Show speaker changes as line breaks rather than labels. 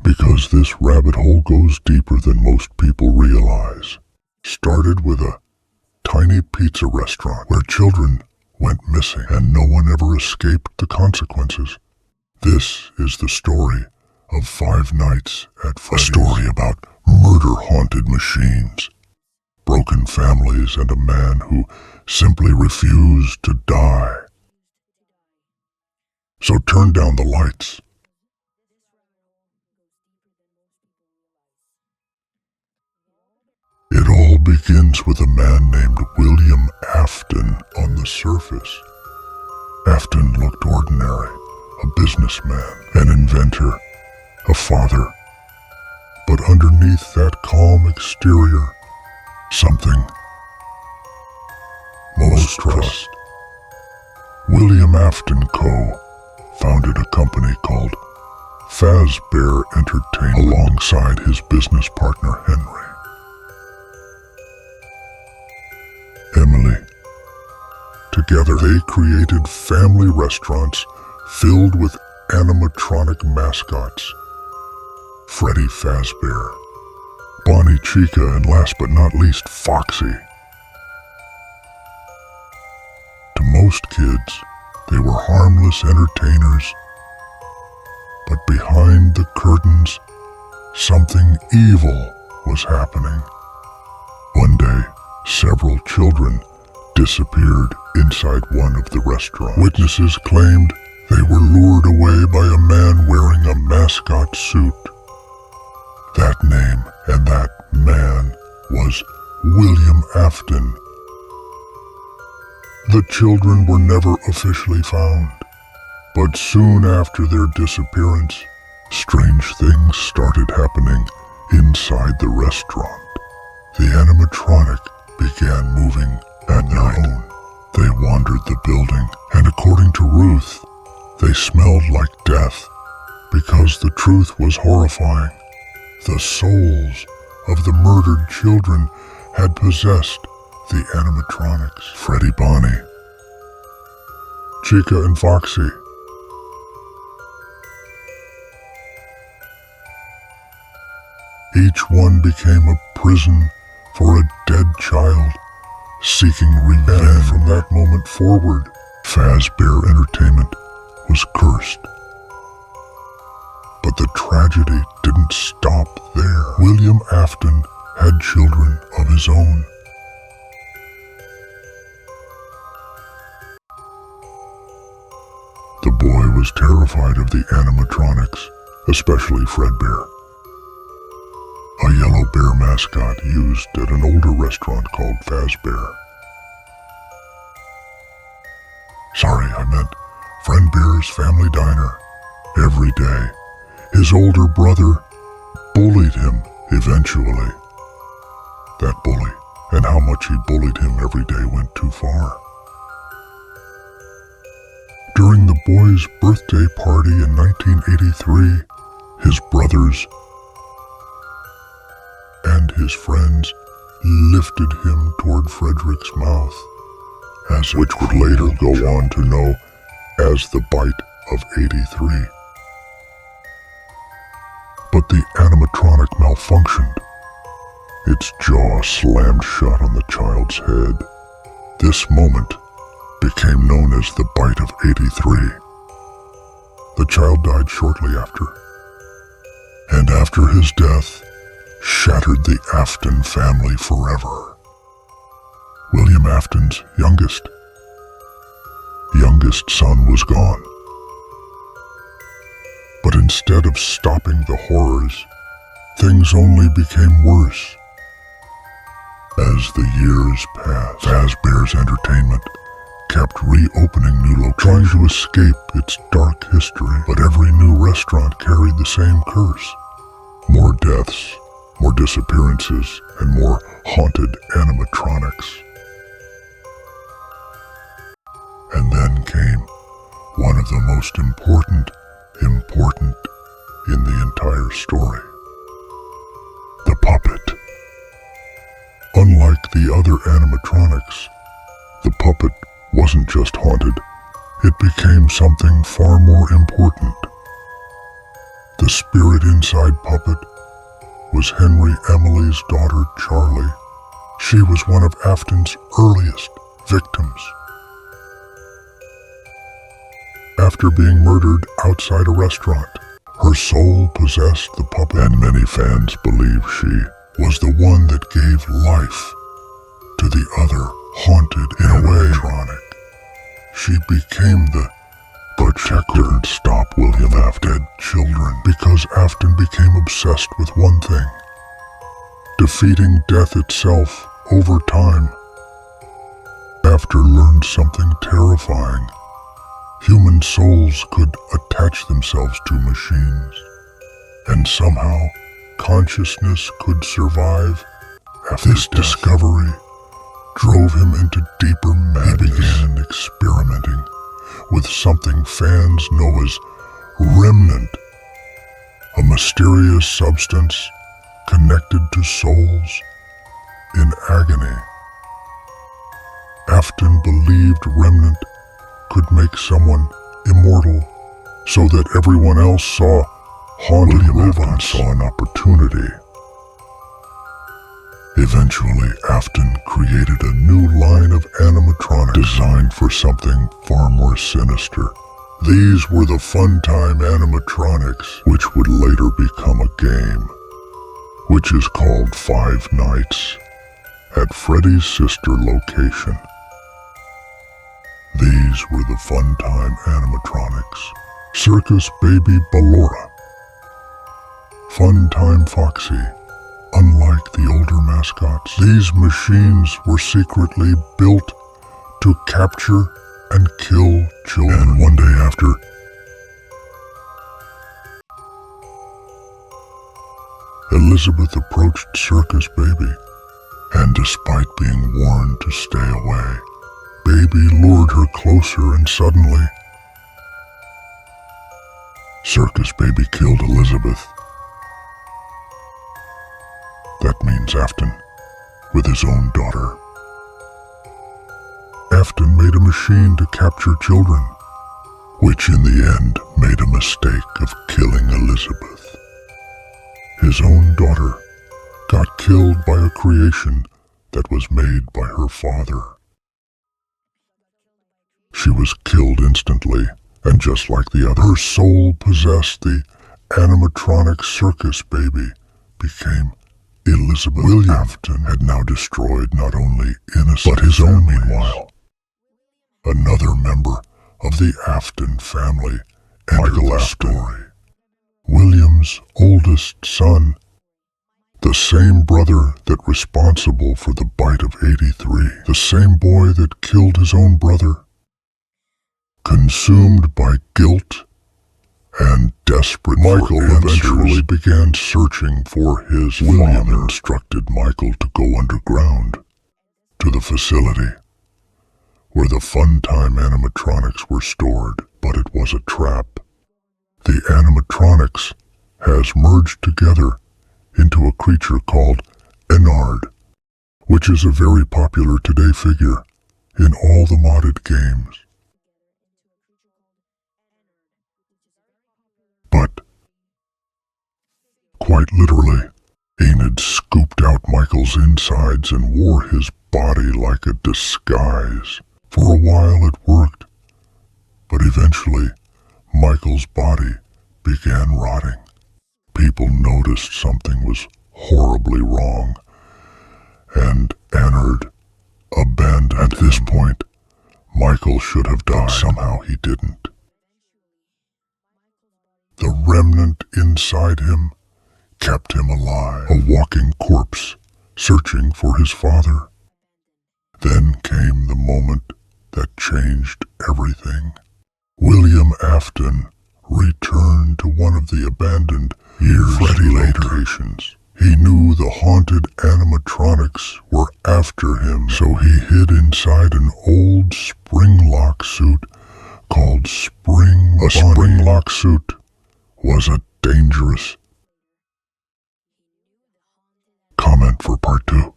Because this rabbit hole goes deeper than most people realize. Started with a tiny pizza restaurant where children went missing and no one ever escaped the consequences. This is the story of Five Nights at Freddy's. A story about murder-haunted machines, broken families, and a man who simply refused to die. So turn down the lights. It all begins with a man named William Afton on the surface. Afton looked ordinary, a businessman, an inventor, a father. But underneath that calm exterior, something most trust. William Afton Co. founded a company called Fazbear Entertainment alongside his business partner Henry. Emily. Together they created family restaurants filled with animatronic mascots. Freddy Fazbear, Bonnie Chica, and last but not least, Foxy. To most kids, they were harmless entertainers. But behind the curtains, something evil was happening. One day, several children disappeared inside one of the restaurants. Witnesses claimed they were lured away by a man wearing a mascot suit. That name and that man was William Afton. The children were never officially found, but soon after their disappearance, strange things started happening inside the restaurant. The animatronic began moving at their own. They wandered the building, and according to Ruth, they smelled like death, because the truth was horrifying. The souls of the murdered children had possessed the animatronics. Freddy, Bonnie, Chica, and Foxy. Each one became a prison for a dead child, seeking revenge. And from that moment forward, Fazbear Entertainment was cursed. But the tragedy didn't stop there. William Afton had children of his own. The boy was terrified of the animatronics, especially Fredbear, a yellow bear mascot used at an older restaurant called Fazbear. Sorry, I meant Fredbear's Family Diner. Every day, his older brother bullied him eventually. That bully, and how much he bullied him every day, went too far. During the boy's birthday party in 1983, his brothers and his friends lifted him toward Frederick's mouth, which would later go on to know as the Bite of 83. But the animatronic malfunctioned. Its jaw slammed shut on the child's head. This moment became known as the Bite of 83. The child died shortly after, and after his death, shattered the Afton family forever. William Afton's youngest son was gone. But instead of stopping the horrors, things only became worse. As the years passed, Fazbear's Entertainment kept reopening new locations, trying to escape its dark history. But every new restaurant carried the same curse. More deaths, more disappearances, and more haunted animatronics. And then came one of the most important in the entire story. The puppet. Unlike the other animatronics, the puppet wasn't just haunted, it became something far more important. The spirit inside Puppet was Henry Emily's daughter, Charlie. She was one of Afton's earliest victims. After being murdered outside a restaurant, her soul possessed the puppet, and many fans believe she was the one that gave life to the other haunted animatronic. She became the protector. Couldn't stop William Afton dead children because Afton became obsessed with one thing: defeating death itself over time. After learned something terrifying. Human souls could attach themselves to machines, and somehow consciousness could survive after this death. Discovery drove him into deeper madness. He began experimenting with something fans know as remnant, a mysterious substance connected to souls in agony. Afton believed remnant could make someone immortal, so that everyone else saw haunted robots, saw an opportunity. Eventually, Afton created a new line of animatronics designed for something far more sinister. These were the Funtime animatronics, which would later become a game, which is called Five Nights at Freddy's sister location. These were the Funtime animatronics: Circus Baby Ballora, Funtime Foxy. Unlike the older mascots, these machines were secretly built to capture and kill children. And one day after, Elizabeth approached Circus Baby, and despite being warned to stay away, Baby lured her closer, and suddenly, Circus Baby killed Elizabeth. That means Afton, with his own daughter. Afton made a machine to capture children, which in the end made a mistake of killing Elizabeth. His own daughter got killed by a creation that was made by her father. She was killed instantly, and just like the other, her soul possessed the animatronic Circus Baby, became Elizabeth. William Afton had now destroyed not only innocent but his own. Meanwhile, another member of the Afton family entered the story. William's oldest son, the same brother that responsible for the bite of 83, the same boy that killed his own brother. Consumed by guilt and desperate, Michael eventually began searching for his father. William instructed Michael to go underground to the facility where the Funtime animatronics were stored, but it was a trap. The animatronics has merged together into a creature called Ennard, which is a very popular today figure in all the modded games. But, quite literally, Enid scooped out Michael's insides and wore his body like a disguise. For a while it worked, but eventually Michael's body began rotting. People noticed something was horribly wrong, and Ennard abandoned him. At this point, Michael should have died. Somehow he didn't. The remnant inside him kept him alive, a walking corpse, searching for his father. Then came the moment that changed everything. William Afton returned to one of the abandoned Freddy locations. He knew the haunted animatronics were after him, so he hid inside an old spring-lock suit called Spring Bunny. A spring-lock suit was a dangerous. Comment for part 2.